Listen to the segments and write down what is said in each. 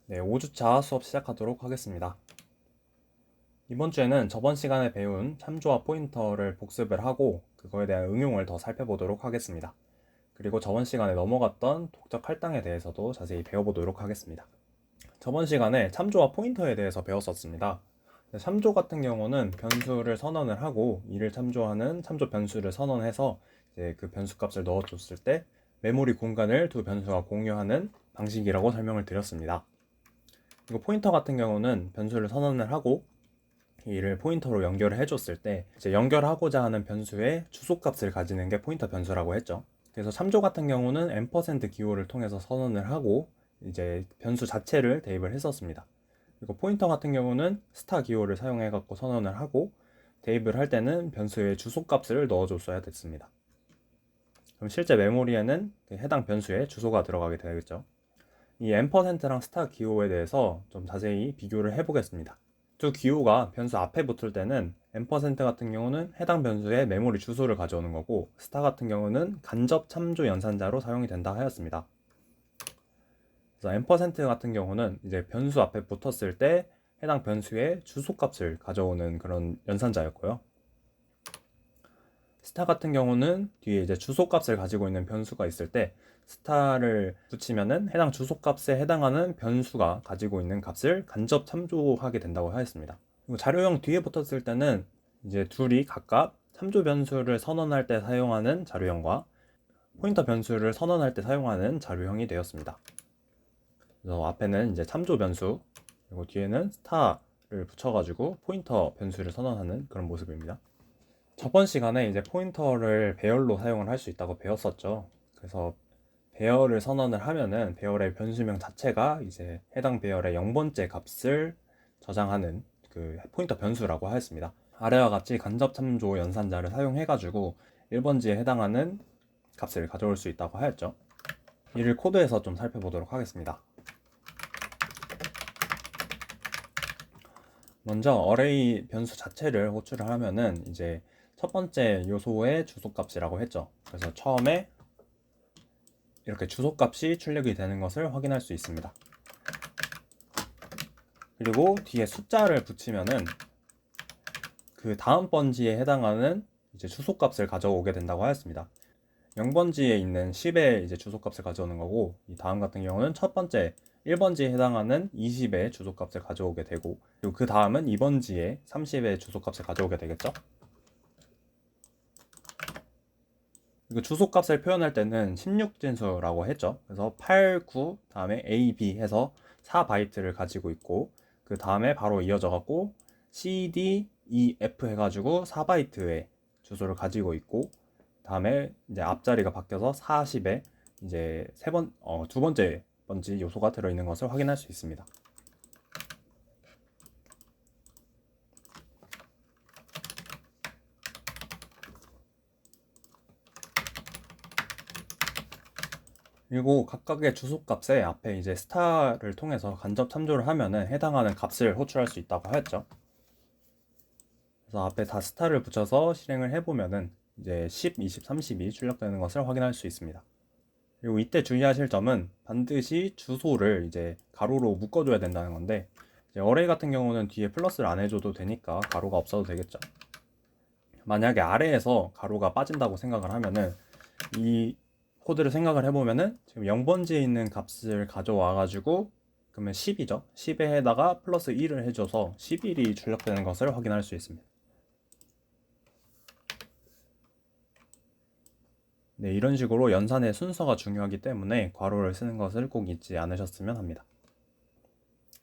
네, 5주차 수업 시작하도록 하겠습니다. 이번 주에는 저번 시간에 배운 참조와 포인터를 복습을 하고 그거에 대한 응용을 더 살펴보도록 하겠습니다. 그리고 저번 시간에 넘어갔던 독적 할당에 대해서도 자세히 배워보도록 하겠습니다. 저번 시간에 참조와 포인터에 대해서 배웠었습니다. 참조 같은 경우는 변수를 선언을 하고 이를 참조하는 참조 변수를 선언해서 이제 그 변수 값을 넣어줬을 때 메모리 공간을 두 변수가 공유하는 방식이라고 설명을 드렸습니다. 그리고 포인터 같은 경우는 변수를 선언을 하고 이를 포인터로 연결을 해줬을 때 이제 연결하고자 하는 변수의 주소값을 가지는 게 포인터 변수라고 했죠. 그래서 참조 같은 경우는 n% 기호를 통해서 선언을 하고 이제 변수 자체를 대입을 했었습니다. 그리고 포인터 같은 경우는 스타 기호를 사용해 갖고 선언을 하고 대입을 할 때는 변수의 주소값을 넣어줬어야 됐습니다. 그럼 실제 메모리에는 해당 변수의 주소가 들어가게 되겠죠. 이 n%랑 스타 기호에 대해서 좀 자세히 비교를 해보겠습니다. 두 기호가 변수 앞에 붙을 때는 n% 같은 경우는 해당 변수의 메모리 주소를 가져오는 거고 스타 같은 경우는 간접 참조 연산자로 사용이 된다 하였습니다. 그래서 n% 같은 경우는 이제 변수 앞에 붙었을 때 해당 변수의 주소값을 가져오는 그런 연산자였고요. 스타 같은 경우는 뒤에 이제 주소값을 가지고 있는 변수가 있을 때 스타를 붙이면은 해당 주소값에 해당하는 변수가 가지고 있는 값을 간접 참조하게 된다고 하였습니다. 그리고 자료형 뒤에 붙었을 때는 이제 둘이 각각 참조 변수를 선언할 때 사용하는 자료형과 포인터 변수를 선언할 때 사용하는 자료형이 되었습니다. 그래서 앞에는 이제 참조 변수, 그리고 뒤에는 스타를 붙여가지고 포인터 변수를 선언하는 그런 모습입니다. 저번 시간에 이제 포인터를 배열로 사용을 할 수 있다고 배웠었죠. 그래서 배열을 선언을 하면은 배열의 변수명 자체가 이제 해당 배열의 0번째 값을 저장하는 그 포인터 변수라고 하였습니다. 아래와 같이 간접 참조 연산자를 사용해가지고 1번지에 해당하는 값을 가져올 수 있다고 하였죠. 이를 코드에서 좀 살펴보도록 하겠습니다. 먼저 어레이 변수 자체를 호출을 하면은 이제 첫 번째 요소의 주소값이라고 했죠. 그래서 처음에 이렇게 주소값이 출력이 되는 것을 확인할 수 있습니다. 그리고 뒤에 숫자를 붙이면은 그 다음 번지에 해당하는 이제 주소값을 가져오게 된다고 하였습니다. 0번지에 있는 10의 이제 주소값을 가져오는 거고, 이 다음 같은 경우는 첫 번째 1번지에 해당하는 20의 주소값을 가져오게 되고, 그리고 그 다음은 2번지에 30의 주소값을 가져오게 되겠죠. 그리고 주소값을 표현할 때는 16진수라고 했죠. 그래서 8, 9, 다음에 A, B 해서 4바이트를 가지고 있고, 그 다음에 바로 이어져 갖고 C, D, E, F 해가지고 4바이트의 주소를 가지고 있고, 다음에 이제 앞자리가 바뀌어서 40에 이제 두 번째 번지 요소가 들어있는 것을 확인할 수 있습니다. 그리고 각각의 주소값에 앞에 이제 스타를 통해서 간접 참조를 하면은 해당하는 값을 호출할 수 있다고 하였죠. 그래서 앞에 다 스타를 붙여서 실행을 해보면은 이제 10, 20, 30이 출력되는 것을 확인할 수 있습니다. 그리고 이때 주의하실 점은 반드시 주소를 이제 가로로 묶어줘야 된다는 건데, 이제 어레이 같은 경우는 뒤에 플러스를 안 해줘도 되니까 가로가 없어도 되겠죠. 만약에 아래에서 가로가 빠진다고 생각을 하면은 이 코드를 생각을 해보면은 지금 0번지에 있는 값을 가져와 가지고 그러면 10이죠. 10에다가 플러스 1을 해줘서 11이 출력되는 것을 확인할 수 있습니다. 네, 이런 식으로 연산의 순서가 중요하기 때문에 괄호를 쓰는 것을 꼭 잊지 않으셨으면 합니다.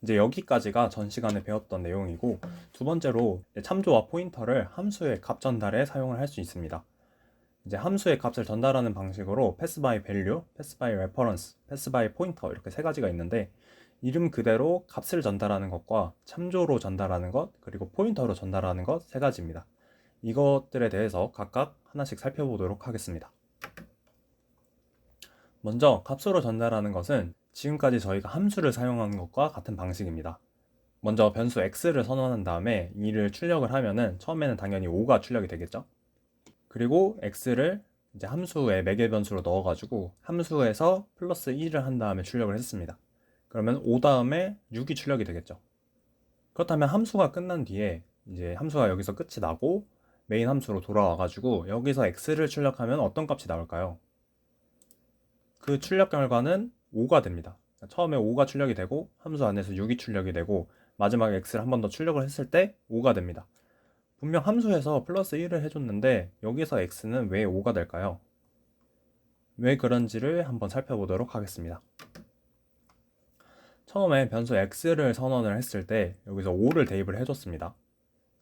이제 여기까지가 전 시간에 배웠던 내용이고, 두 번째로 참조와 포인터를 함수의 값 전달에 사용을 할 수 있습니다. 이제 함수의 값을 전달하는 방식으로 pass by value, pass by reference, pass by pointer 이렇게 세 가지가 있는데, 이름 그대로 값을 전달하는 것과 참조로 전달하는 것, 그리고 포인터로 전달하는 것 세 가지입니다. 이것들에 대해서 각각 하나씩 살펴보도록 하겠습니다. 먼저 값으로 전달하는 것은 지금까지 저희가 함수를 사용한 것과 같은 방식입니다. 먼저 변수 x를 선언한 다음에 이를 출력을 하면은 처음에는 당연히 5가 출력이 되겠죠. 그리고 x를 이제 함수의 매개 변수로 넣어가지고 함수에서 플러스 1을 한 다음에 출력을 했습니다. 그러면 5 다음에 6이 출력이 되겠죠. 그렇다면 함수가 끝난 뒤에 이제 함수가 여기서 끝이 나고 메인 함수로 돌아와 가지고 여기서 x를 출력하면 어떤 값이 나올까요? 그 출력 결과는 5가 됩니다. 처음에 5가 출력이 되고 함수 안에서 6이 출력이 되고 마지막에 x를 한 번 더 출력을 했을 때 5가 됩니다. 분명 함수에서 플러스 1을 해줬는데 여기서 x는 왜 5가 될까요? 왜 그런지를 한번 살펴보도록 하겠습니다. 처음에 변수 x를 선언을 했을 때 여기서 5를 대입을 해줬습니다.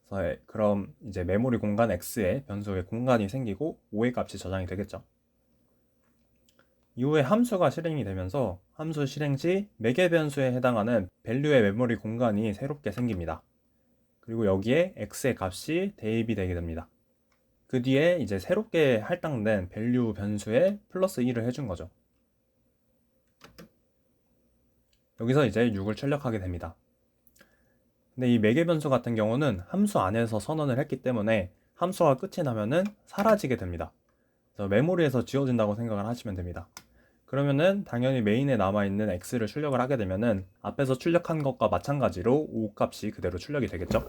그래서 그럼 이제 메모리 공간 x에 변수의 공간이 생기고 5의 값이 저장이 되겠죠. 이후에 함수가 실행이 되면서 함수 실행 시 매개 변수에 해당하는 밸류의 메모리 공간이 새롭게 생깁니다. 그리고 여기에 x의 값이 대입이 되게 됩니다. 그 뒤에 이제 새롭게 할당된 밸류 변수에 플러스 1을 해준 거죠. 여기서 이제 6을 출력하게 됩니다. 근데 이 매개 변수 같은 경우는 함수 안에서 선언을 했기 때문에 함수가 끝이 나면은 사라지게 됩니다. 그래서 메모리에서 지워진다고 생각을 하시면 됩니다. 그러면은 당연히 메인에 남아있는 x를 출력을 하게 되면은 앞에서 출력한 것과 마찬가지로 5 값이 그대로 출력이 되겠죠.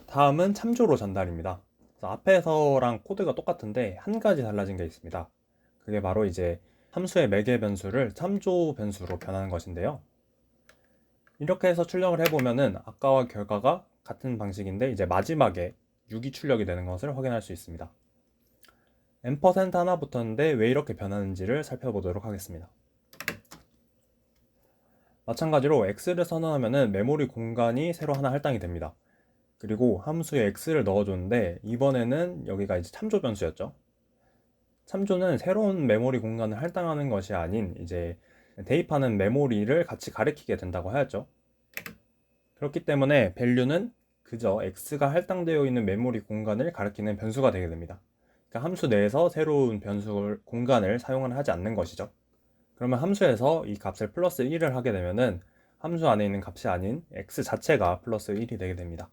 다음은 참조로 전달입니다. 그래서 앞에서랑 코드가 똑같은데 한 가지 달라진 게 있습니다. 그게 바로 이제 함수의 매개 변수를 참조 변수로 변하는 것인데요. 이렇게 해서 출력을 해보면은 아까와 결과가 같은 방식인데 이제 마지막에 6이 출력이 되는 것을 확인할 수 있습니다. M% 하나 붙었는데 왜 이렇게 변하는지를 살펴보도록 하겠습니다. 마찬가지로 x를 선언하면은 메모리 공간이 새로 하나 할당이 됩니다. 그리고 함수에 x를 넣어줬는데 이번에는 여기가 이제 참조 변수였죠. 참조는 새로운 메모리 공간을 할당하는 것이 아닌 이제 대입하는 메모리를 같이 가리키게 된다고 하였죠. 그렇기 때문에 밸류는 그저 x가 할당되어 있는 메모리 공간을 가리키는 변수가 되게 됩니다. 그러니까 함수 내에서 새로운 변수 공간을 사용을 하지 않는 것이죠. 그러면 함수에서 이 값을 플러스 1을 하게 되면은 함수 안에 있는 값이 아닌 x 자체가 플러스 1이 되게 됩니다.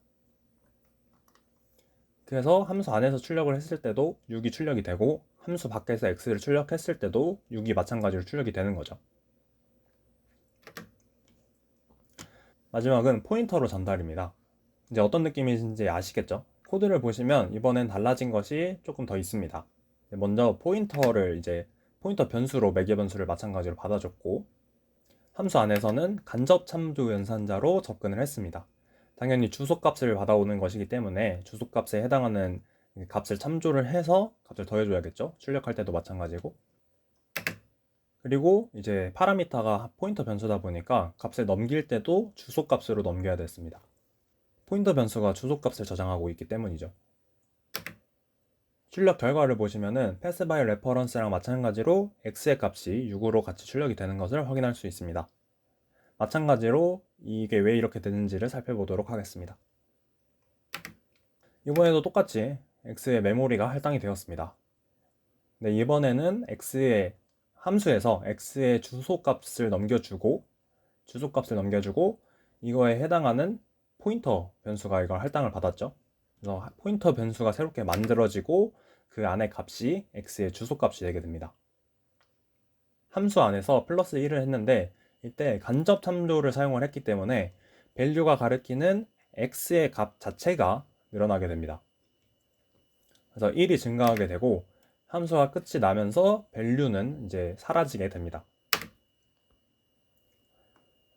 그래서 함수 안에서 출력을 했을 때도 6이 출력이 되고 함수 밖에서 x를 출력했을 때도 6이 마찬가지로 출력이 되는 거죠. 마지막은 포인터로 전달입니다. 이제 어떤 느낌인지 아시겠죠? 코드를 보시면 이번엔 달라진 것이 조금 더 있습니다. 먼저 포인터를 이제 포인터 변수로 매개 변수를 마찬가지로 받아줬고 함수 안에서는 간접 참조 연산자로 접근을 했습니다. 당연히 주소값을 받아오는 것이기 때문에 주소값에 해당하는 값을 참조를 해서 값을 더해줘야겠죠. 출력할 때도 마찬가지고. 그리고 이제 파라미터가 포인터 변수다 보니까 값을 넘길 때도 주소값으로 넘겨야 됐습니다. 포인터 변수가 주소값을 저장하고 있기 때문이죠. 출력 결과를 보시면은 pass by reference랑 마찬가지로 x의 값이 6으로 같이 출력이 되는 것을 확인할 수 있습니다. 마찬가지로 이게 왜 이렇게 되는지를 살펴보도록 하겠습니다. 이번에도 똑같이 x의 메모리가 할당이 되었습니다. 네, 이번에는 x의 함수에서 x의 주소값을 넘겨주고 이거에 해당하는 포인터 변수가 이걸 할당을 받았죠. 그래서 포인터 변수가 새롭게 만들어지고 그 안에 값이 x의 주소값이 되게 됩니다. 함수 안에서 플러스 1을 했는데 이때 간접 참조를 사용을 했기 때문에 밸류가 가리키는 x의 값 자체가 늘어나게 됩니다. 그래서 1이 증가하게 되고 함수가 끝이 나면서 밸류는 이제 사라지게 됩니다.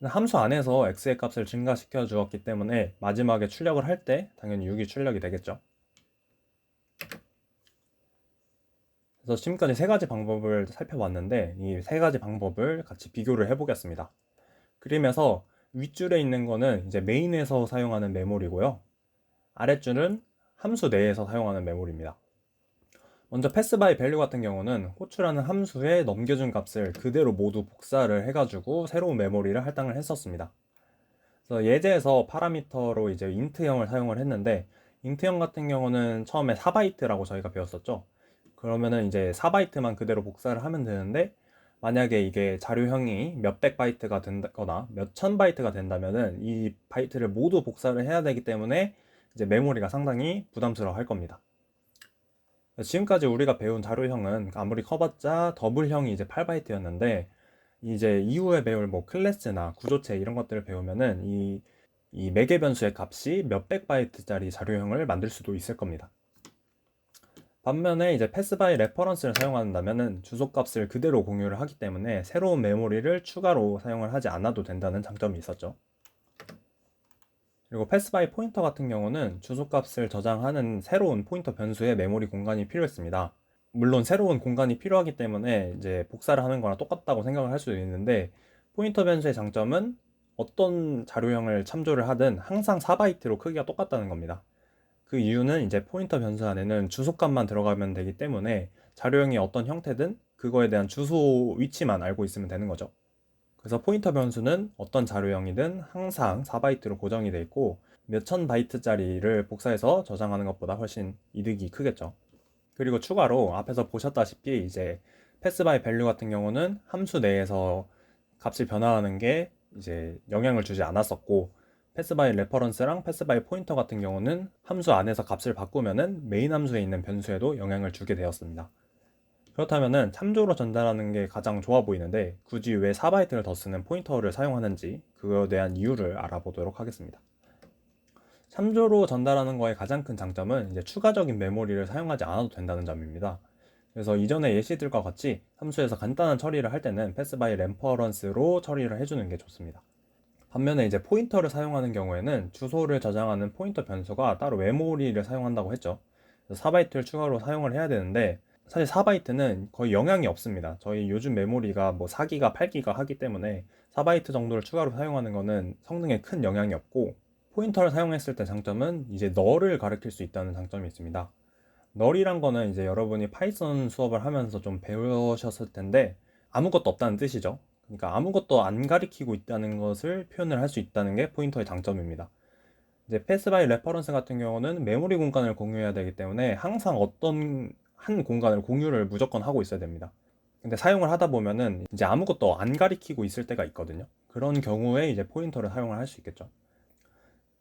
함수 안에서 x의 값을 증가시켜 주었기 때문에 마지막에 출력을 할 때 당연히 6이 출력이 되겠죠. 그래서 지금까지 세 가지 방법을 살펴봤는데 이 세 가지 방법을 같이 비교를 해보겠습니다. 그림에서 윗줄에 있는 거는 이제 메인에서 사용하는 메모리고요. 아랫줄은 함수 내에서 사용하는 메모리입니다. 먼저 pass by value 같은 경우는 호출하는 함수에 넘겨준 값을 그대로 모두 복사를 해가지고 새로운 메모리를 할당을 했었습니다. 그래서 예제에서 파라미터로 이제 int형을 사용을 했는데 int형 같은 경우는 처음에 4바이트라고 저희가 배웠었죠. 그러면은 이제 4바이트만 그대로 복사를 하면 되는데 만약에 이게 자료형이 몇백 바이트가 된다거나 몇천 바이트가 된다면은 이 바이트를 모두 복사를 해야 되기 때문에 이제 메모리가 상당히 부담스러워 할 겁니다. 지금까지 우리가 배운 자료형은 아무리 커봤자 더블형이 이제 8바이트였는데 이제 이후에 배울 뭐 클래스나 구조체 이런 것들을 배우면은 이 매개 변수의 값이 몇백 바이트짜리 자료형을 만들 수도 있을 겁니다. 반면에 이제 패스 바이 레퍼런스를 사용한다면은 주소값을 그대로 공유를 하기 때문에 새로운 메모리를 추가로 사용을 하지 않아도 된다는 장점이 있었죠. 그리고 패스 바이 포인터 같은 경우는 주소값을 저장하는 새로운 포인터 변수의 메모리 공간이 필요했습니다. 물론 새로운 공간이 필요하기 때문에 이제 복사를 하는 거랑 똑같다고 생각을 할 수도 있는데, 포인터 변수의 장점은 어떤 자료형을 참조를 하든 항상 4바이트로 크기가 똑같다는 겁니다. 그 이유는 이제 포인터 변수 안에는 주소값만 들어가면 되기 때문에 자료형이 어떤 형태든 그거에 대한 주소 위치만 알고 있으면 되는 거죠. 그래서 포인터 변수는 어떤 자료형이든 항상 4바이트로 고정이 되어 있고 몇천 바이트짜리를 복사해서 저장하는 것보다 훨씬 이득이 크겠죠. 그리고 추가로 앞에서 보셨다시피 이제 패스 바이 밸류 같은 경우는 함수 내에서 값을 변화하는 게 이제 영향을 주지 않았었고, 패스 바이 레퍼런스랑 패스 바이 포인터 같은 경우는 함수 안에서 값을 바꾸면은 메인 함수에 있는 변수에도 영향을 주게 되었습니다. 그렇다면은 참조로 전달하는 게 가장 좋아 보이는데 굳이 왜 4바이트를 더 쓰는 포인터를 사용하는지 그거에 대한 이유를 알아보도록 하겠습니다. 참조로 전달하는 거의 가장 큰 장점은 이제 추가적인 메모리를 사용하지 않아도 된다는 점입니다. 그래서 이전의 예시들과 같이 함수에서 간단한 처리를 할 때는 패스 바이 레퍼런스로 처리를 해주는 게 좋습니다. 반면에 이제 포인터를 사용하는 경우에는 주소를 저장하는 포인터 변수가 따로 메모리를 사용한다고 했죠. 4바이트를 추가로 사용을 해야 되는데 사실 4바이트는 거의 영향이 없습니다. 저희 요즘 메모리가 뭐 4기가, 8기가 하기 때문에 4바이트 정도를 추가로 사용하는 거는 성능에 큰 영향이 없고, 포인터를 사용했을 때 장점은 이제 널을 가리킬 수 있다는 장점이 있습니다. 널이란 거는 이제 여러분이 파이썬 수업을 하면서 좀 배우셨을 텐데 아무것도 없다는 뜻이죠. 그러니까 아무것도 안 가리키고 있다는 것을 표현을 할 수 있다는 게 포인터의 장점입니다. 이제 패스 바이 레퍼런스 같은 경우는 메모리 공간을 공유해야 되기 때문에 항상 어떤 한 공간을 공유를 무조건 하고 있어야 됩니다. 근데 사용을 하다 보면은 이제 아무것도 안 가리키고 있을 때가 있거든요. 그런 경우에 이제 포인터를 사용을 할 수 있겠죠.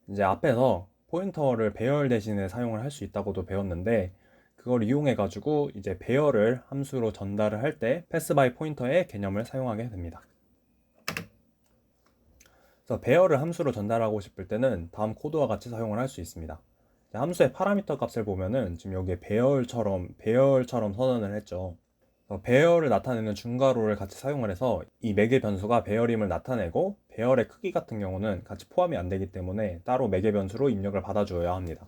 이제 앞에서 포인터를 배열 대신에 사용을 할 수 있다고도 배웠는데, 그걸 이용해 가지고 이제 배열을 함수로 전달을 할 때 패스 바이 포인터의 개념을 사용하게 됩니다. 그래서 배열을 함수로 전달하고 싶을 때는 다음 코드와 같이 사용을 할 수 있습니다. 함수의 파라미터 값을 보면은 지금 여기에 배열처럼 선언을 했죠. 배열을 나타내는 중괄호를 같이 사용을 해서 이 매개 변수가 배열임을 나타내고, 배열의 크기 같은 경우는 같이 포함이 안 되기 때문에 따로 매개 변수로 입력을 받아줘야 합니다.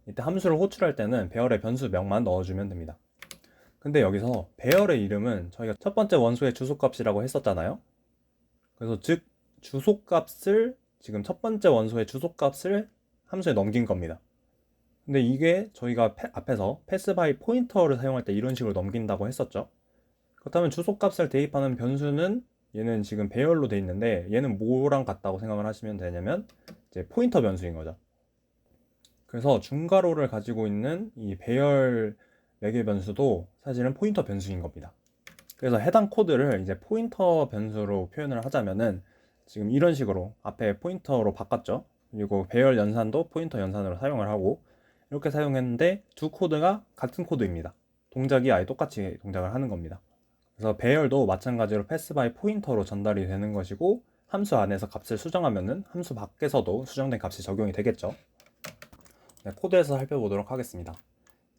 이때 함수를 호출할 때는 배열의 변수명만 넣어주면 됩니다. 근데 여기서 배열의 이름은 저희가 첫 번째 원소의 주소값이라고 했었잖아요. 그래서 즉 주소값을, 지금 첫 번째 원소의 주소값을 함수에 넘긴 겁니다. 근데 이게 저희가 앞에서 패스 바이 포인터를 사용할 때 이런 식으로 넘긴다고 했었죠. 그렇다면 주소값을 대입하는 변수는 얘는 지금 배열로 돼 있는데 얘는 뭐랑 같다고 생각을 하시면 되냐면 이제 포인터 변수인 거죠. 그래서 중괄호를 가지고 있는 이 배열 매개 변수도 사실은 포인터 변수인 겁니다. 그래서 해당 코드를 이제 포인터 변수로 표현을 하자면은 지금 이런 식으로 앞에 포인터로 바꿨죠. 그리고 배열 연산도 포인터 연산으로 사용을 하고 이렇게 사용했는데 두 코드가 같은 코드입니다. 동작이 아예 똑같이 동작을 하는 겁니다. 그래서 배열도 마찬가지로 패스 바이 포인터로 전달이 되는 것이고, 함수 안에서 값을 수정하면은 함수 밖에서도 수정된 값이 적용이 되겠죠. 네, 코드에서 살펴보도록 하겠습니다.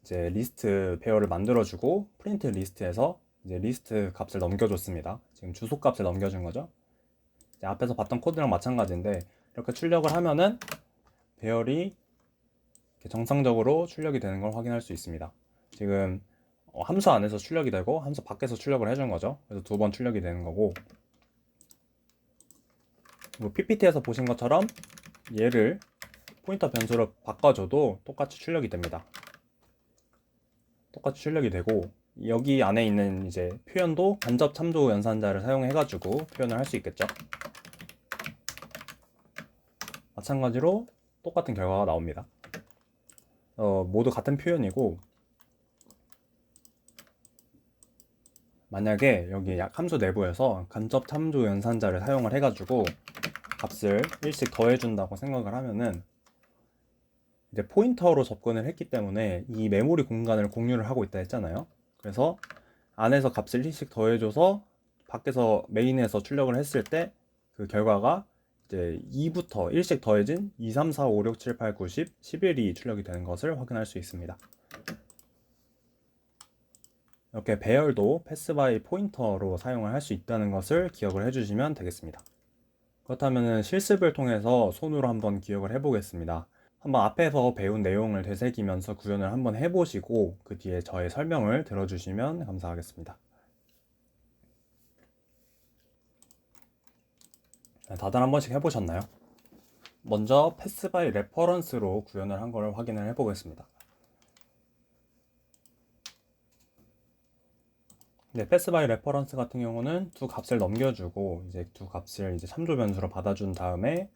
이제 리스트 배열을 만들어주고 프린트 리스트에서 이제 리스트 값을 넘겨줬습니다. 지금 주소 값을 넘겨준 거죠. 이제 앞에서 봤던 코드랑 마찬가지인데 이렇게 출력을 하면은 배열이 이렇게 정상적으로 출력이 되는 걸 확인할 수 있습니다. 지금 함수 안에서 출력이 되고 함수 밖에서 출력을 해준 거죠. 그래서 두 번 출력이 되는 거고, 뭐 PPT에서 보신 것처럼 얘를 포인터 변수로 바꿔줘도 똑같이 출력이 됩니다. 똑같이 출력이 되고, 여기 안에 있는 이제 표현도 간접 참조 연산자를 사용해가지고 표현을 할 수 있겠죠. 마찬가지로 똑같은 결과가 나옵니다. 모두 같은 표현이고, 만약에 여기 함수 내부에서 간접 참조 연산자를 사용을 해가지고 값을 1씩 더해준다고 생각을 하면은 이제 포인터로 접근을 했기 때문에 이 메모리 공간을 공유를 하고 있다 했잖아요. 그래서 안에서 값을 1씩 더해줘서 밖에서 메인에서 출력을 했을 때 그 결과가 이제 2부터 1씩 더해진 2, 3, 4, 5, 6, 7, 8, 9, 10, 11이 출력이 되는 것을 확인할 수 있습니다. 이렇게 배열도 패스바이 포인터로 사용을 할 수 있다는 것을 기억을 해주시면 되겠습니다. 그렇다면 실습을 통해서 손으로 한번 기억을 해보겠습니다. 한번 앞에서 배운 내용을 되새기면서 구현을 한번 해보시고 그 뒤에 저의 설명을 들어주시면 감사하겠습니다. 다들 한 번씩 해보셨나요? 먼저 패스 바이 레퍼런스로 구현을 한 걸 확인을 해보겠습니다. 네, 패스 바이 레퍼런스 같은 경우는 두 값을 넘겨주고 이제 두 값을 이제 참조 변수로 받아준 다음에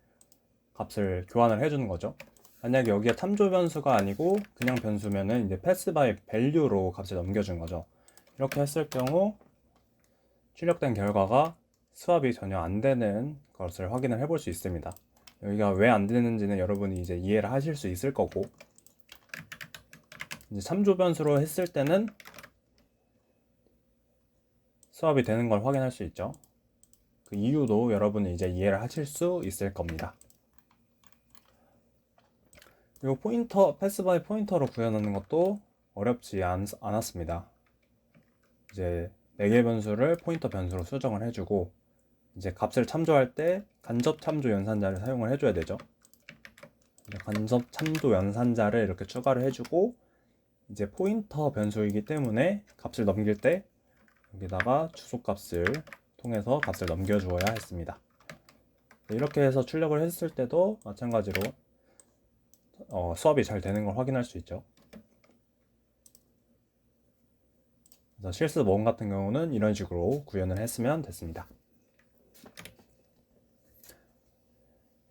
값을 교환을 해주는 거죠. 만약에 여기가 참조 변수가 아니고 그냥 변수면은 이제 패스 바이 밸류로 값을 넘겨준 거죠. 이렇게 했을 경우 출력된 결과가 수합이 전혀 안 되는 것을 확인을 해볼 수 있습니다. 여기가 왜 안 되는지는 여러분이 이제 이해를 하실 수 있을 거고, 이제 참조 변수로 했을 때는 수합이 되는 걸 확인할 수 있죠. 그 이유도 여러분이 이제 이해를 하실 수 있을 겁니다. 그리고 포인터, 패스 바이 포인터로 구현하는 것도 어렵지 않았습니다. 이제 매개 변수를 포인터 변수로 수정을 해주고, 이제 값을 참조할 때 간접 참조 연산자를 사용을 해줘야 되죠. 간접 참조 연산자를 이렇게 추가를 해주고, 이제 포인터 변수이기 때문에 값을 넘길 때 여기다가 주소값을 통해서 값을 넘겨주어야 했습니다. 이렇게 해서 출력을 했을 때도 마찬가지로 수합이 잘 되는 걸 확인할 수 있죠. 그래서 실습 1 같은 경우는 이런 식으로 구현을 했으면 됐습니다.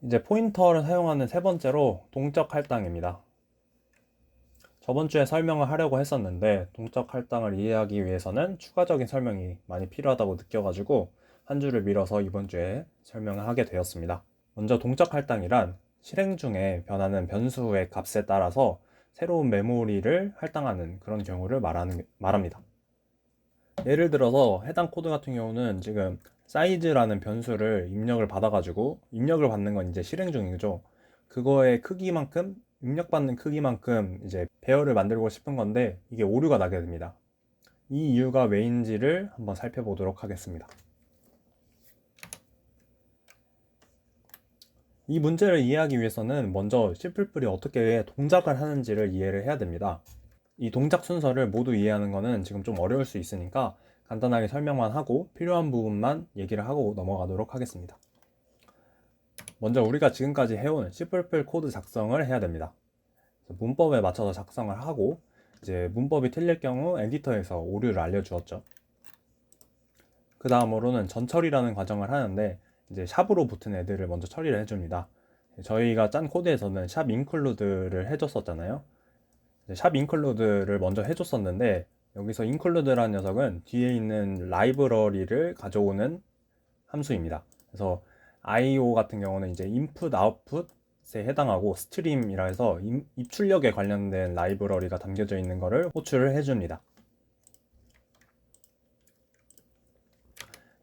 이제 포인터를 사용하는 세 번째로 동적 할당입니다. 저번 주에 설명을 하려고 했었는데 동적 할당을 이해하기 위해서는 추가적인 설명이 많이 필요하다고 느껴가지고 한 주를 미뤄서 이번 주에 설명을 하게 되었습니다. 먼저 동적 할당이란 실행 중에 변하는 변수의 값에 따라서 새로운 메모리를 할당하는 그런 경우를 말합니다. 예를 들어서 해당 코드 같은 경우는 지금 사이즈라는 변수를 입력을 받아가지고 입력을 받는 건 이제 실행 중이죠. 그거의 크기만큼 입력받는 크기만큼 이제 배열을 만들고 싶은 건데 이게 오류가 나게 됩니다. 이 이유가 왜인지를 한번 살펴보도록 하겠습니다. 이 문제를 이해하기 위해서는 먼저 C++이 어떻게 동작을 하는지를 이해를 해야 됩니다. 이 동작 순서를 모두 이해하는 것은 지금 좀 어려울 수 있으니까 간단하게 설명만 하고 필요한 부분만 얘기를 하고 넘어가도록 하겠습니다. 먼저 우리가 지금까지 해온 C++ 코드 작성을 해야 됩니다. 문법에 맞춰서 작성을 하고 이제 문법이 틀릴 경우 에디터에서 오류를 알려주었죠. 그 다음으로는 전처리라는 과정을 하는데 이제 샵으로 붙은 애들을 먼저 처리를 해줍니다. 저희가 짠 코드에서는 샵 include를 해줬었잖아요. 샵 include를 먼저 해줬었는데 여기서 include라는 녀석은 뒤에 있는 라이브러리를 가져오는 함수입니다. 그래서 IO 같은 경우는 이제 input, output에 해당하고 스트림이라 해서 입출력에 관련된 라이브러리가 담겨져 있는 것을 호출을 해줍니다.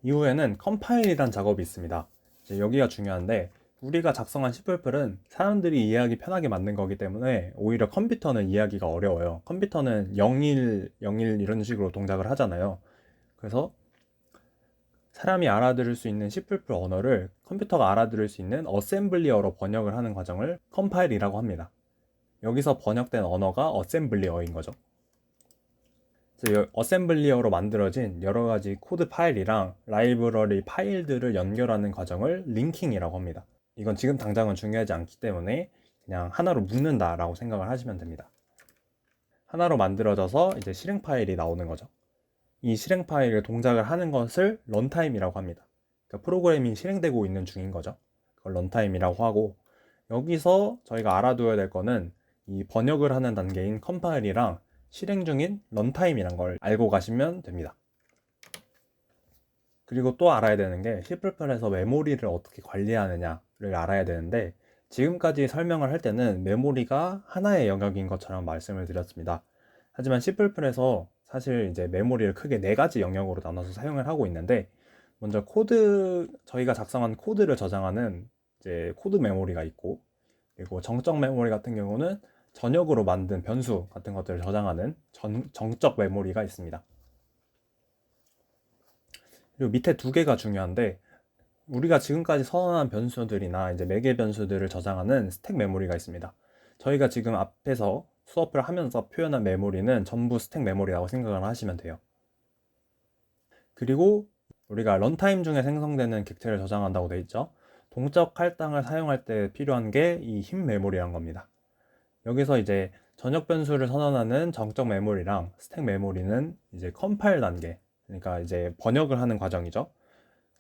이후에는 컴파일이란 작업이 있습니다. 이제 여기가 중요한데 우리가 작성한 C++은 사람들이 이해하기 편하게 만든 거기 때문에 오히려 컴퓨터는 이해하기가 어려워요. 컴퓨터는 01, 01 이런 식으로 동작을 하잖아요. 그래서 사람이 알아들을 수 있는 C++ 언어를 컴퓨터가 알아들을 수 있는 어셈블리어로 번역을 하는 과정을 컴파일이라고 합니다. 여기서 번역된 언어가 어셈블리어인 거죠. 어셈블리어로 만들어진 여러 가지 코드 파일이랑 라이브러리 파일들을 연결하는 과정을 링킹이라고 합니다. 이건 지금 당장은 중요하지 않기 때문에 그냥 하나로 묶는다 라고 생각을 하시면 됩니다. 하나로 만들어져서 이제 실행 파일이 나오는 거죠. 이 실행 파일을 동작을 하는 것을 런타임이라고 합니다. 그러니까 프로그램이 실행되고 있는 중인 거죠. 그걸 런타임이라고 하고 여기서 저희가 알아둬야 될 거는 이 번역을 하는 단계인 컴파일이랑 실행 중인 런타임이란 걸 알고 가시면 됩니다. 그리고 또 알아야 되는 게 C++에서 메모리를 어떻게 관리하느냐를 알아야 되는데 지금까지 설명을 할 때는 메모리가 하나의 영역인 것처럼 말씀을 드렸습니다. 하지만 C++에서 사실 이제 메모리를 크게 4가지 영역으로 나눠서 사용을 하고 있는데 먼저 저희가 작성한 코드를 저장하는 이제 코드 메모리가 있고, 그리고 정적 메모리 같은 경우는 전역으로 만든 변수 같은 것들을 저장하는 정적 메모리가 있습니다. 그리고 밑에 두 개가 중요한데, 우리가 지금까지 선언한 변수들이나 이제 매개 변수들을 저장하는 스택 메모리가 있습니다. 저희가 지금 앞에서 수업을 하면서 표현한 메모리는 전부 스택 메모리라고 생각을 하시면 돼요. 그리고 우리가 런타임 중에 생성되는 객체를 저장한다고 되어 있죠. 동적 할당을 사용할 때 필요한 게 이 흰 메모리란 겁니다. 여기서 이제 전역 변수를 선언하는 정적 메모리랑 스택 메모리는 이제 컴파일 단계, 그러니까 이제 번역을 하는 과정이죠.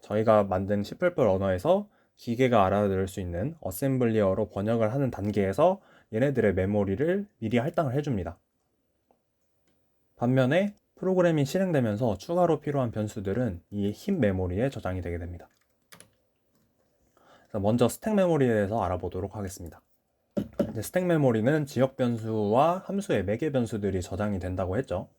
저희가 만든 C++ 언어에서 기계가 알아들을 수 있는 어셈블리어로 번역을 하는 단계에서 얘네들의 메모리를 미리 할당을 해줍니다. 반면에 프로그램이 실행되면서 추가로 필요한 변수들은 이 흰 메모리에 저장이 되게 됩니다. 먼저 스택 메모리에 대해서 알아보도록 하겠습니다. 이제 스택 메모리는 지역 변수와 함수의 매개 변수들이 저장이 된다고 했죠.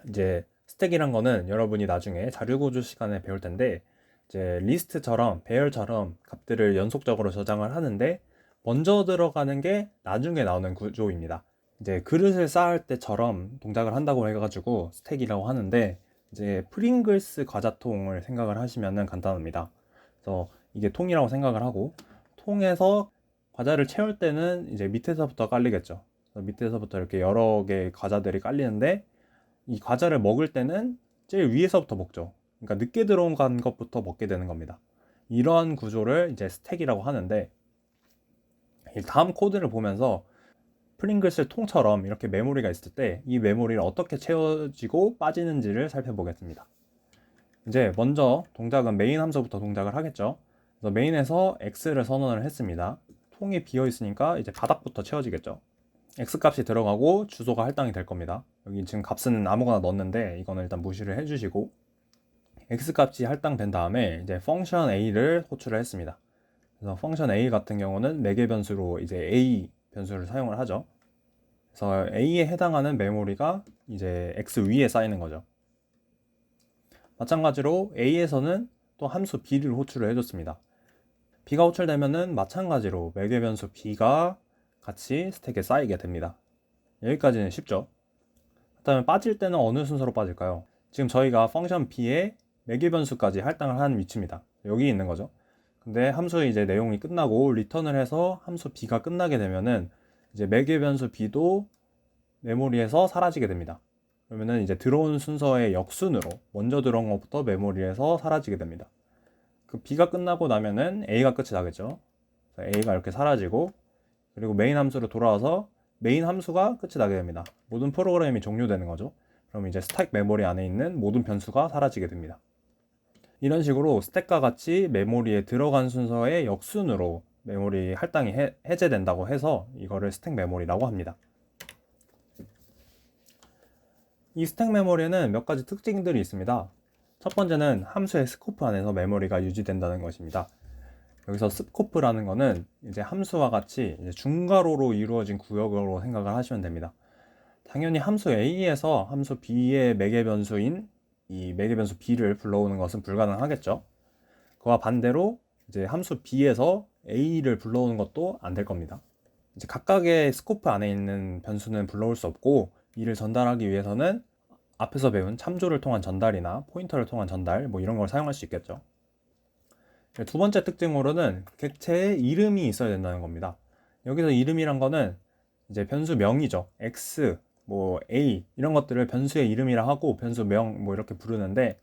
이제 스택이란 거는 여러분이 나중에 자료구조 시간에 배울 텐데, 이제 리스트처럼 배열처럼 값들을 연속적으로 저장을 하는데 먼저 들어가는 게 나중에 나오는 구조입니다. 이제 그릇을 쌓을 때처럼 동작을 한다고 해가지고 스택이라고 하는데, 이제 프링글스 과자통을 생각을 하시면 간단합니다. 그래서 이게 통이라고 생각을 하고, 통에서 과자를 채울 때는 이제 밑에서부터 깔리겠죠. 그래서 밑에서부터 이렇게 여러 개의 과자들이 깔리는데, 이 과자를 먹을 때는 제일 위에서부터 먹죠. 그러니까 늦게 들어간 것부터 먹게 되는 겁니다. 이러한 구조를 이제 스택이라고 하는데, 이 다음 코드를 보면서 프링글스 통처럼 이렇게 메모리가 있을 때 이 메모리를 어떻게 채워지고 빠지는지를 살펴보겠습니다. 이제 먼저 동작은 메인 함수부터 동작을 하겠죠. 그래서 메인에서 x를 선언을 했습니다. 통이 비어 있으니까 이제 바닥부터 채워지겠죠. x 값이 들어가고 주소가 할당이 될 겁니다. 여기 지금 값은 아무거나 넣었는데 이거는 일단 무시를 해주시고, x 값이 할당된 다음에 이제 펑션 a를 호출을 했습니다. 그래서 펑션 a 같은 경우는 매개 변수로 이제 a 변수를 사용을 하죠. 그래서 a에 해당하는 메모리가 이제 x 위에 쌓이는 거죠. 마찬가지로 a에서는 또 함수 b를 호출을 해줬습니다. b가 호출되면은 마찬가지로 매개 변수 b가 같이 스택에 쌓이게 됩니다. 여기까지는 쉽죠. 그다음에 빠질 때는 어느 순서로 빠질까요? 지금 저희가 펑션 b에 매개 변수까지 할당을 한 위치입니다. 여기 있는 거죠. 근데 함수의 이제 내용이 끝나고 리턴을 해서 함수 b가 끝나게 되면은 이제 매개 변수 b도 메모리에서 사라지게 됩니다. 그러면은 이제 들어온 순서의 역순으로 먼저 들어온 것부터 메모리에서 사라지게 됩니다. 그 b가 끝나고 나면은 a가 끝이 나겠죠. a가 이렇게 사라지고, 그리고 메인 함수로 돌아와서 메인 함수가 끝이 나게 됩니다. 모든 프로그램이 종료되는 거죠. 그럼 이제 스택 메모리 안에 있는 모든 변수가 사라지게 됩니다. 이런 식으로 스택과 같이 메모리에 들어간 순서의 역순으로 메모리 할당이 해제된다고 해서 이거를 스택 메모리라고 합니다. 이 스택 메모리에는 몇 가지 특징들이 있습니다. 첫 번째는 함수의 스코프 안에서 메모리가 유지된다는 것입니다. 여기서 스코프라는 거는 이제 함수와 같이 이제 중괄호로 이루어진 구역으로 생각을 하시면 됩니다. 당연히 함수 A에서 함수 B의 매개 변수인 이 매개 변수 B를 불러오는 것은 불가능하겠죠. 그와 반대로 이제 함수 B에서 A를 불러오는 것도 안 될 겁니다. 이제 각각의 스코프 안에 있는 변수는 불러올 수 없고, 이를 전달하기 위해서는 앞에서 배운 참조를 통한 전달이나 포인터를 통한 전달, 뭐 이런 걸 사용할 수 있겠죠. 두 번째 특징으로는 객체의 이름이 있어야 된다는 겁니다. 여기서 이름이란 거는 이제 변수명이죠. x, 뭐 a 이런 것들을 변수의 이름이라 하고 변수명 뭐 이렇게 부르는데,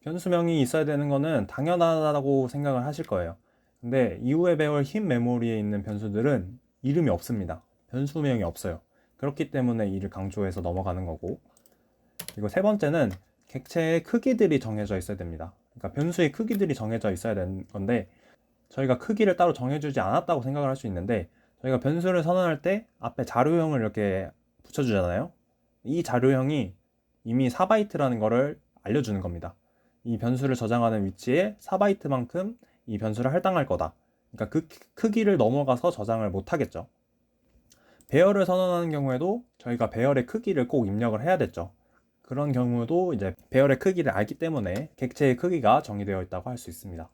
변수명이 있어야 되는 거는 당연하다고 생각을 하실 거예요. 근데 이후에 배울 흰 메모리에 있는 변수들은 이름이 없습니다. 변수명이 없어요. 그렇기 때문에 이를 강조해서 넘어가는 거고, 그리고 세 번째는 객체의 크기들이 정해져 있어야 됩니다. 그러니까 변수의 크기들이 정해져 있어야 되는 건데, 저희가 크기를 따로 정해주지 않았다고 생각을 할 수 있는데, 저희가 변수를 선언할 때 앞에 자료형을 이렇게 붙여주잖아요. 이 자료형이 이미 4바이트라는 거를 알려주는 겁니다. 이 변수를 저장하는 위치에 4바이트만큼 이 변수를 할당할 거다. 그러니까 그 크기를 넘어가서 저장을 못 하겠죠. 배열을 선언하는 경우에도 저희가 배열의 크기를 꼭 입력을 해야 됐죠. 그런 경우도 이제 배열의 크기를 알기 때문에 객체의 크기가 정의되어 있다고 할 수 있습니다.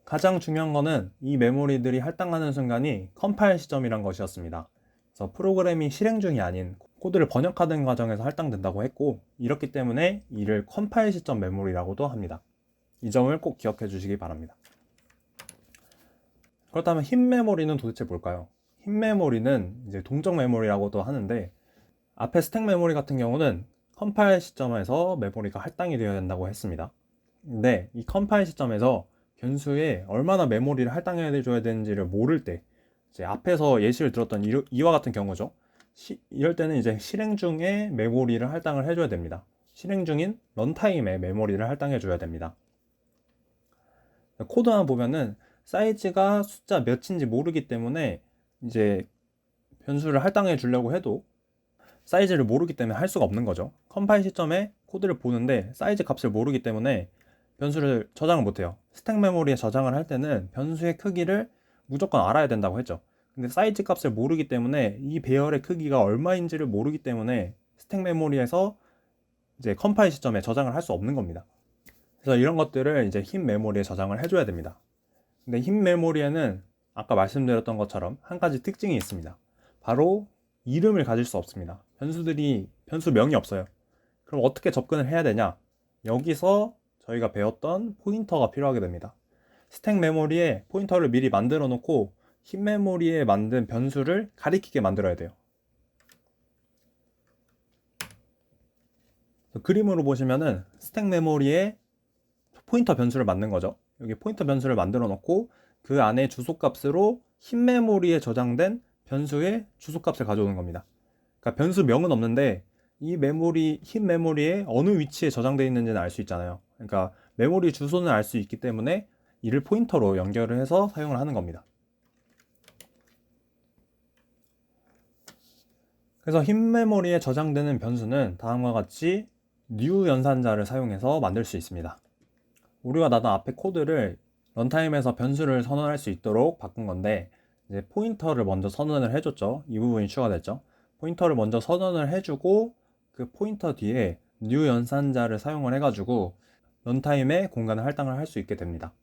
가장 중요한 거는 이 메모리들이 할당하는 순간이 컴파일 시점이란 것이었습니다. 그래서 프로그램이 실행 중이 아닌 코드를 번역하는 과정에서 할당된다고 했고, 이렇기 때문에 이를 컴파일 시점 메모리라고도 합니다. 이 점을 꼭 기억해 주시기 바랍니다. 그렇다면 힙 메모리는 도대체 뭘까요? 힙 메모리는 이제 동적 메모리라고도 하는데, 앞에 스택 메모리 같은 경우는 컴파일 시점에서 메모리가 할당이 되어야 된다고 했습니다. 근데 이 컴파일 시점에서 변수에 얼마나 메모리를 할당해 줘야 되는지를 모를 때, 이제 앞에서 예시를 들었던 이와 같은 경우죠. 이럴 때는 이제 실행 중에 메모리를 할당을 해줘야 됩니다. 실행 중인 런타임에 메모리를 할당해 줘야 됩니다. 코드만 보면은 사이즈가 숫자 몇인지 모르기 때문에 이제 변수를 할당해 주려고 해도 사이즈를 모르기 때문에 할 수가 없는 거죠. 컴파일 시점에 코드를 보는데 사이즈 값을 모르기 때문에 변수를 저장을 못해요. 스택 메모리에 저장을 할 때는 변수의 크기를 무조건 알아야 된다고 했죠. 근데 사이즈 값을 모르기 때문에 이 배열의 크기가 얼마인지를 모르기 때문에 스택 메모리에서 이제 컴파일 시점에 저장을 할 수 없는 겁니다. 그래서 이런 것들을 이제 힙 메모리에 저장을 해줘야 됩니다. 근데 힙 메모리에는 아까 말씀드렸던 것처럼 한 가지 특징이 있습니다. 바로 이름을 가질 수 없습니다. 변수명이 없어요. 그럼 어떻게 접근을 해야 되냐? 여기서 저희가 배웠던 포인터가 필요하게 됩니다. 스택 메모리에 포인터를 미리 만들어 놓고 힙 메모리에 만든 변수를 가리키게 만들어야 돼요. 그림으로 보시면은 스택 메모리에 포인터 변수를 만든 거죠. 여기 포인터 변수를 만들어 놓고 그 안에 주소값으로 힙 메모리에 저장된 변수의 주소값을 가져오는 겁니다. 그러니까 변수명은 없는데 이 힙 메모리에 어느 위치에 저장되어 있는지는 알 수 있잖아요. 그러니까 메모리 주소는 알 수 있기 때문에 이를 포인터로 연결을 해서 사용을 하는 겁니다. 그래서 힙 메모리에 저장되는 변수는 다음과 같이 new 연산자를 사용해서 만들 수 있습니다. 우리가 나던 앞에 코드를 런타임에서 변수를 선언할 수 있도록 바꾼 건데, 이제 포인터를 먼저 선언을 해줬죠. 이 부분이 추가됐죠. 포인터를 먼저 선언을 해주고 그 포인터 뒤에 new 연산자를 사용을 해가지고 런타임에 공간을 할당을 할 수 있게 됩니다.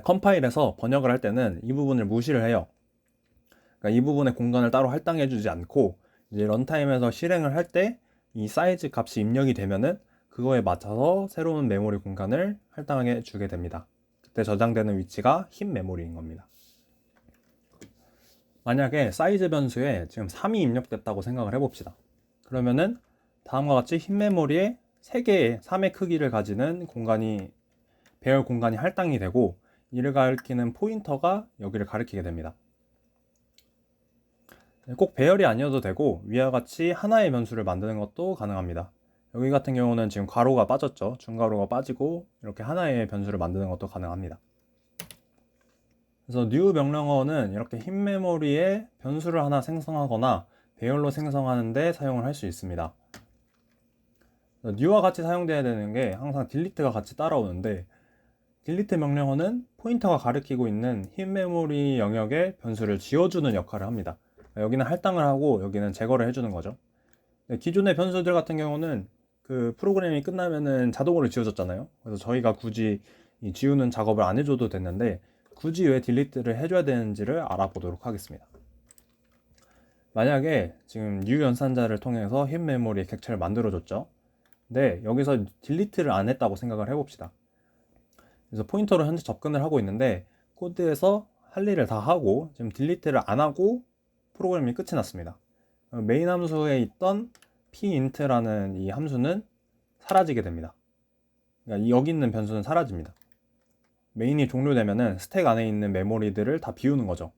컴파일에서 번역을 할 때는 이 부분을 무시를 해요. 그러니까 이 부분에 공간을 따로 할당해 주지 않고 이제 런타임에서 실행을 할 때 이 사이즈 값이 입력이 되면은 그거에 맞춰서 새로운 메모리 공간을 할당해 주게 됩니다. 그때 저장되는 위치가 힙 메모리인 겁니다. 만약에 사이즈 변수에 지금 3이 입력됐다고 생각을 해봅시다. 그러면은 다음과 같이 힙 메모리에 3개의 3의 크기를 가지는 배열 공간이 할당이 되고, 이를 가리키는 포인터가 여기를 가리키게 됩니다. 꼭 배열이 아니어도 되고 위와 같이 하나의 변수를 만드는 것도 가능합니다. 여기 같은 경우는 지금 괄호가 빠졌죠. 중괄호가 빠지고 이렇게 하나의 변수를 만드는 것도 가능합니다. 그래서 new 명령어는 이렇게 힙 메모리에 변수를 하나 생성하거나 배열로 생성하는 데 사용을 할 수 있습니다. new와 같이 사용되어야 되는 게 항상 delete가 같이 따라오는데, delete 명령어는 포인터가 가리키고 있는 힙 메모리 영역의 변수를 지워주는 역할을 합니다. 여기는 할당을 하고 여기는 제거를 해주는 거죠. 기존의 변수들 같은 경우는 그 프로그램이 끝나면은 자동으로 지워졌잖아요. 그래서 저희가 굳이 이 지우는 작업을 안 해줘도 됐는데 굳이 왜 딜리트를 해줘야 되는지를 알아보도록 하겠습니다. 만약에 지금 new 연산자를 통해서 힙 메모리의 객체를 만들어줬죠. 근데 여기서 딜리트를 안 했다고 생각을 해봅시다. 그래서 포인터로 현재 접근을 하고 있는데 코드에서 할 일을 다 하고 지금 딜리트를 안 하고 프로그램이 끝이 났습니다. 메인 함수에 있던 pint라는 이 함수는 사라지게 됩니다. 그러니까 여기 있는 변수는 사라집니다. 메인이 종료되면은 스택 안에 있는 메모리들을 다 비우는 거죠.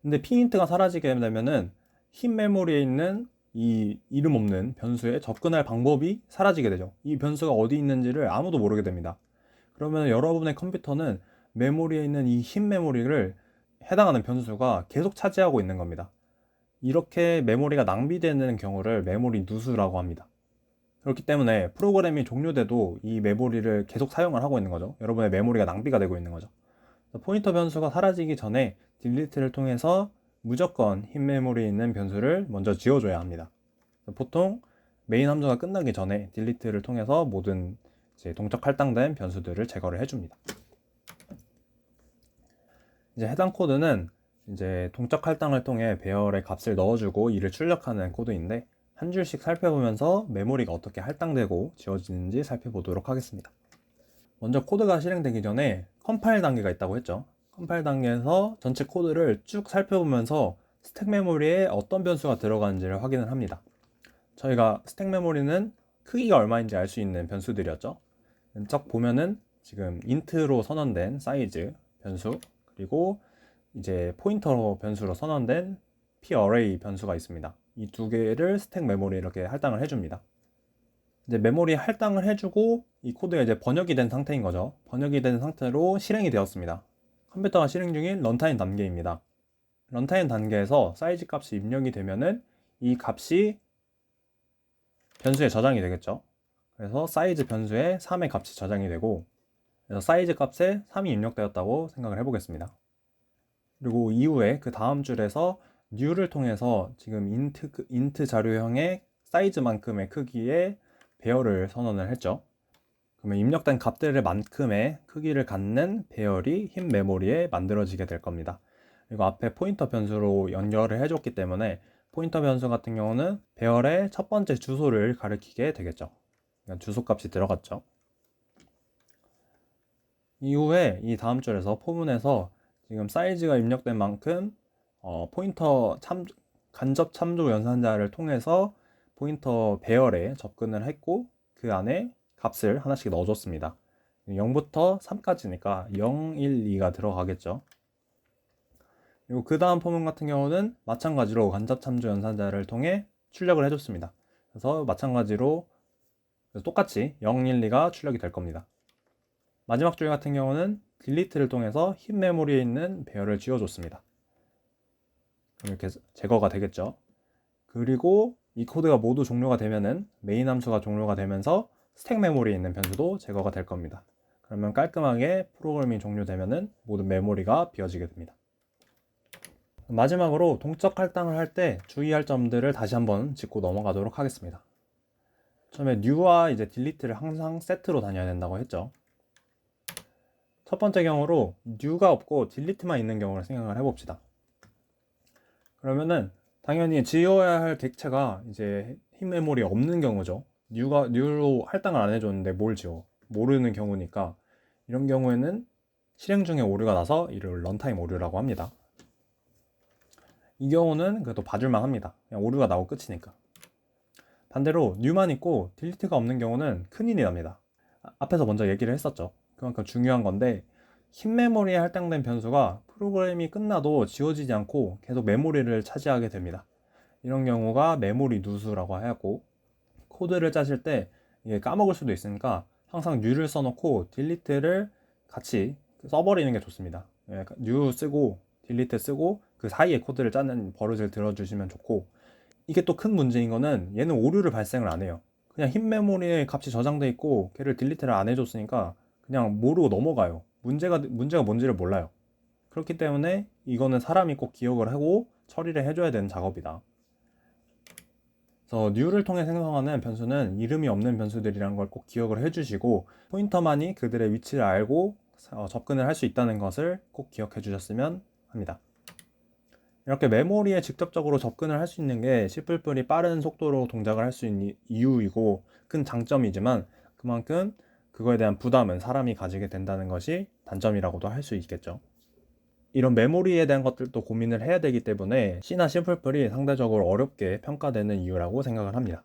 근데 pint가 사라지게 되면은 힙 메모리에 있는 이 이름 없는 변수에 접근할 방법이 사라지게 되죠. 이 변수가 어디 있는지를 아무도 모르게 됩니다. 그러면 여러분의 컴퓨터는 메모리에 있는 이 힙 메모리를 해당하는 변수가 계속 차지하고 있는 겁니다. 이렇게 메모리가 낭비되는 경우를 메모리 누수라고 합니다. 그렇기 때문에 프로그램이 종료돼도 이 메모리를 계속 사용을 하고 있는 거죠. 여러분의 메모리가 낭비가 되고 있는 거죠. 포인터 변수가 사라지기 전에 딜리트를 통해서 무조건 흰 메모리에 있는 변수를 먼저 지워줘야 합니다. 보통 메인 함수가 끝나기 전에 딜리트를 통해서 모든 이제 동적 할당된 변수들을 제거를 해줍니다. 이제 해당 코드는 이제 동적 할당을 통해 배열의 값을 넣어주고 이를 출력하는 코드인데 한 줄씩 살펴보면서 메모리가 어떻게 할당되고 지워지는지 살펴보도록 하겠습니다. 먼저 코드가 실행되기 전에 컴파일 단계가 있다고 했죠. 컴파일 단계에서 전체 코드를 쭉 살펴보면서 스택 메모리에 어떤 변수가 들어가는지를 확인을 합니다. 저희가 스택 메모리는 크기가 얼마인지 알 수 있는 변수들이었죠. 쫙 보면은 지금 인트로 선언된 사이즈 변수, 그리고 이제 포인터 변수로 선언된 p-array 변수가 있습니다. 이 두 개를 스택 메모리 이렇게 할당을 해줍니다. 이제 메모리 할당을 해주고 이 코드가 이제 번역이 된 상태인 거죠. 번역이 된 상태로 실행이 되었습니다. 컴퓨터가 실행 중인 런타임 단계입니다. 런타임 단계에서 사이즈 값이 입력이 되면은 이 값이 변수에 저장이 되겠죠. 그래서 사이즈 변수에 3의 값이 저장이 되고, 그래서 사이즈 값에 3이 입력되었다고 생각을 해보겠습니다. 그리고 이후에 그 다음 줄에서 new를 통해서 지금 int 자료형의 사이즈만큼의 크기의 배열을 선언을 했죠. 그러면 입력된 값들의 만큼의 크기를 갖는 배열이 흰 메모리에 만들어지게 될 겁니다. 그리고 앞에 포인터 변수로 연결을 해줬기 때문에 포인터 변수 같은 경우는 배열의 첫 번째 주소를 가리키게 되겠죠. 그러니까 주소 값이 들어갔죠. 이후에 이 다음 줄에서 포문에서 지금 사이즈가 입력된 만큼 포인터 간접 참조 연산자를 통해서 포인터 배열에 접근을 했고 그 안에 값을 하나씩 넣어줬습니다. 0부터 3까지니까 0, 1, 2가 들어가겠죠. 그리고 그 다음 포문 같은 경우는 마찬가지로 간접 참조 연산자를 통해 출력을 해줬습니다. 그래서 마찬가지로 똑같이 0, 1, 2가 출력이 될 겁니다. 마지막 줄 같은 경우는 딜리트를 통해서 흰 메모리에 있는 배열을 지워줬습니다. 그럼 이렇게 제거가 되겠죠. 그리고 이 코드가 모두 종료가 되면은 메인 함수가 종료가 되면서 스택 메모리에 있는 변수도 제거가 될 겁니다. 그러면 깔끔하게 프로그램이 종료되면은 모든 메모리가 비워지게 됩니다. 마지막으로 동적 할당을 할 때 주의할 점들을 다시 한번 짚고 넘어가도록 하겠습니다. 처음에 new와 이제 delete를 항상 세트로 다녀야 된다고 했죠. 첫 번째 경우로 new가 없고 delete만 있는 경우를 생각을 해봅시다. 그러면은 당연히 지워야 할 객체가 이제 흰 메모리 없는 경우죠. new로 할당을 안 해줬는데 뭘 지워? 모르는 경우니까 이런 경우에는 실행 중에 오류가 나서 이를 런타임 오류라고 합니다. 이 경우는 그래도 봐줄만 합니다. 그냥 오류가 나고 끝이니까. 반대로 new만 있고 delete가 없는 경우는 큰일이 납니다. 앞에서 먼저 얘기를 했었죠. 그만큼 중요한 건데 흰 메모리에 할당된 변수가 프로그램이 끝나도 지워지지 않고 계속 메모리를 차지하게 됩니다. 이런 경우가 메모리 누수라고 하고, 코드를 짜실 때 이게 까먹을 수도 있으니까 항상 new를 써놓고 delete를 같이 써버리는 게 좋습니다. new 쓰고 delete 쓰고 그 사이에 코드를 짜는 버릇을 들어주시면 좋고, 이게 또 큰 문제인 거는 얘는 오류를 발생을 안 해요. 그냥 흰 메모리에 값이 저장돼 있고 걔를 딜리트를 안 해줬으니까 그냥 모르고 넘어가요. 문제가 뭔지를 몰라요. 그렇기 때문에 이거는 사람이 꼭 기억을 하고 처리를 해줘야 되는 작업이다. 그래서 new를 통해 생성하는 변수는 이름이 없는 변수들이라는 걸 꼭 기억을 해주시고, 포인터만이 그들의 위치를 알고 접근을 할 수 있다는 것을 꼭 기억해 주셨으면 합니다. 이렇게 메모리에 직접적으로 접근을 할 수 있는 게 C++이 빠른 속도로 동작을 할 수 있는 이유이고 큰 장점이지만, 그만큼 그거에 대한 부담은 사람이 가지게 된다는 것이 단점이라고도 할 수 있겠죠. 이런 메모리에 대한 것들도 고민을 해야 되기 때문에 C나 C++이 상대적으로 어렵게 평가되는 이유라고 생각을 합니다.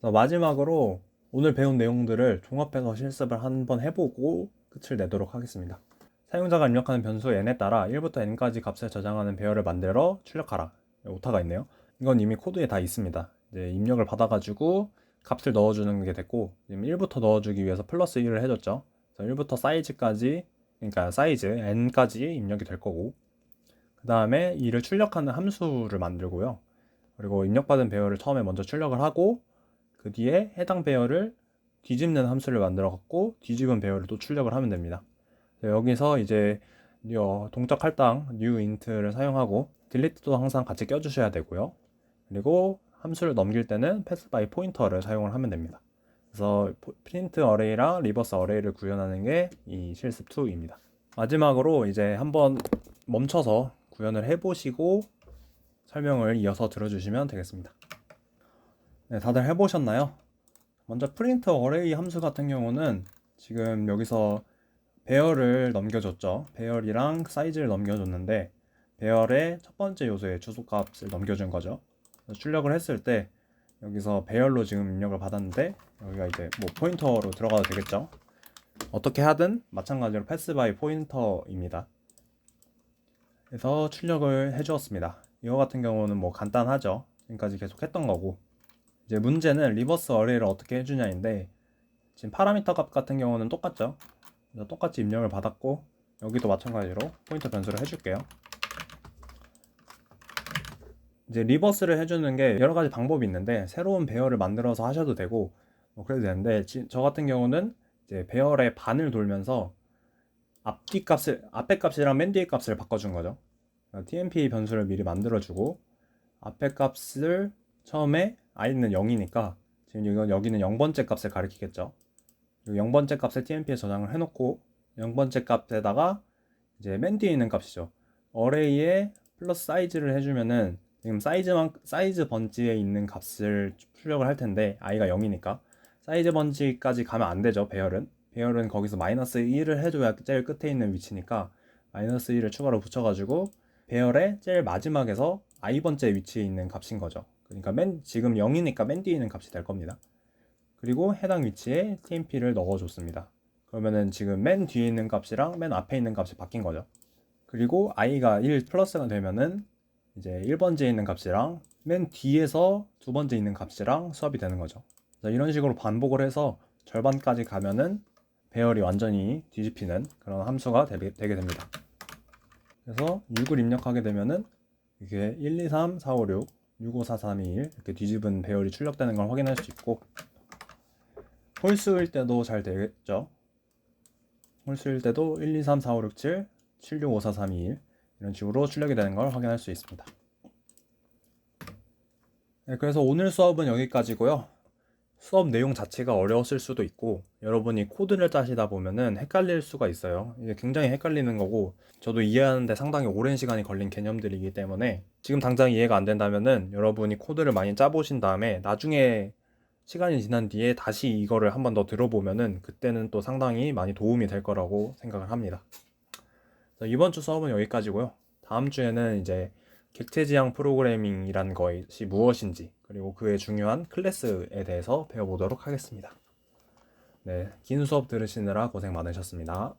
마지막으로 오늘 배운 내용들을 종합해서 실습을 한번 해보고 끝을 내도록 하겠습니다. 사용자가 입력하는 변수 n에 따라 1부터 n까지 값을 저장하는 배열을 만들어 출력하라. 오타가 있네요. 이건 이미 코드에 다 있습니다. 이제 입력을 받아가지고 값을 넣어주는 게 됐고, 지금 1부터 넣어주기 위해서 플러스 1을 해줬죠. 그래서 1부터 사이즈까지, 그러니까 사이즈 n까지 입력이 될 거고, 그 다음에 이를 출력하는 함수를 만들고요. 그리고 입력받은 배열을 처음에 먼저 출력을 하고, 그 뒤에 해당 배열을 뒤집는 함수를 만들어 갖고 뒤집은 배열을 또 출력을 하면 됩니다. 여기서 이제 동작 할당 new int를 사용하고 delete도 항상 같이 껴주셔야 되고요. 그리고 함수를 넘길 때는 pass by 포인터를 사용을 하면 됩니다. 그래서 print array랑 reverse array를 구현하는 게 이 실습 2입니다. 마지막으로 이제 한번 멈춰서 구현을 해보시고 설명을 이어서 들어주시면 되겠습니다. 네, 다들 해보셨나요? 먼저 print array 함수 같은 경우는 지금 여기서 배열을 넘겨줬죠. 배열이랑 사이즈를 넘겨줬는데 배열의 첫 번째 요소의 주소값을 넘겨준 거죠. 출력을 했을 때 여기서 배열로 지금 입력을 받았는데 여기가 이제 뭐 포인터로 들어가도 되겠죠. 어떻게 하든 마찬가지로 pass by 포인터입니다. 그래서 출력을 해주었습니다. 이거 같은 경우는 뭐 간단하죠. 지금까지 계속 했던 거고, 이제 문제는 리버스 어레이를 어떻게 해주냐인데 지금 파라미터 값 같은 경우는 똑같죠. 그래서 똑같이 입력을 받았고 여기도 마찬가지로 포인터 변수를 해줄게요. 이제 리버스를 해주는 게 여러 가지 방법이 있는데 새로운 배열을 만들어서 하셔도 되고 뭐 그래도 되는데 저 같은 경우는 이제 배열의 반을 돌면서 앞뒤 값을 앞에 값이랑 맨 뒤에 값을 바꿔준 거죠. tmp 변수를 미리 만들어주고 앞에 값을 처음에 i는 0이니까 지금 여기는 0번째 값을 가리키겠죠. 0번째 값을 tmp에 저장을 해놓고 0번째 값에다가 이제 맨 뒤에 있는 값이죠. 어레이에 플러스 사이즈를 해주면은 지금 사이즈 번지에 있는 값을 출력을 할 텐데 i가 0이니까 사이즈 번지까지 가면 안 되죠. 배열은 거기서 마이너스 1을 해줘야 제일 끝에 있는 위치니까 마이너스 1을 추가로 붙여가지고 배열의 제일 마지막에서 i번째 위치에 있는 값인 거죠. 그러니까 지금 0이니까 맨 뒤에 있는 값이 될 겁니다. 그리고 해당 위치에 tmp를 넣어줬습니다. 그러면은 지금 맨 뒤에 있는 값이랑 맨 앞에 있는 값이 바뀐 거죠. 그리고 i가 1 플러스가 되면은 이제 1번째에 있는 값이랑 맨 뒤에서 두 번째 있는 값이랑 수합이 되는 거죠. 이런 식으로 반복을 해서 절반까지 가면은 배열이 완전히 뒤집히는 그런 함수가 되게 됩니다. 그래서 6을 입력하게 되면은 이게 1, 2, 3, 4, 5, 6, 6, 5, 4, 3, 2, 1 이렇게 뒤집은 배열이 출력되는 걸 확인할 수 있고, 홀수일 때도 잘 되겠죠. 홀수일 때도 1, 2, 3, 4, 5, 6, 7, 7, 6, 5, 4, 3, 2, 1 이런 식으로 출력이 되는 걸 확인할 수 있습니다. 네, 그래서 오늘 수업은 여기까지고요. 수업 내용 자체가 어려웠을 수도 있고 여러분이 코드를 짜시다 보면은 헷갈릴 수가 있어요. 이게 굉장히 헷갈리는 거고 저도 이해하는데 상당히 오랜 시간이 걸린 개념들이기 때문에 지금 당장 이해가 안 된다면은 여러분이 코드를 많이 짜보신 다음에 나중에 시간이 지난 뒤에 다시 이거를 한번 더 들어보면은 그때는 또 상당히 많이 도움이 될 거라고 생각을 합니다. 이번 주 수업은 여기까지고요. 다음 주에는 이제 객체지향 프로그래밍이란 것이 무엇인지 그리고 그의 중요한 클래스에 대해서 배워보도록 하겠습니다. 네, 긴 수업 들으시느라 고생 많으셨습니다.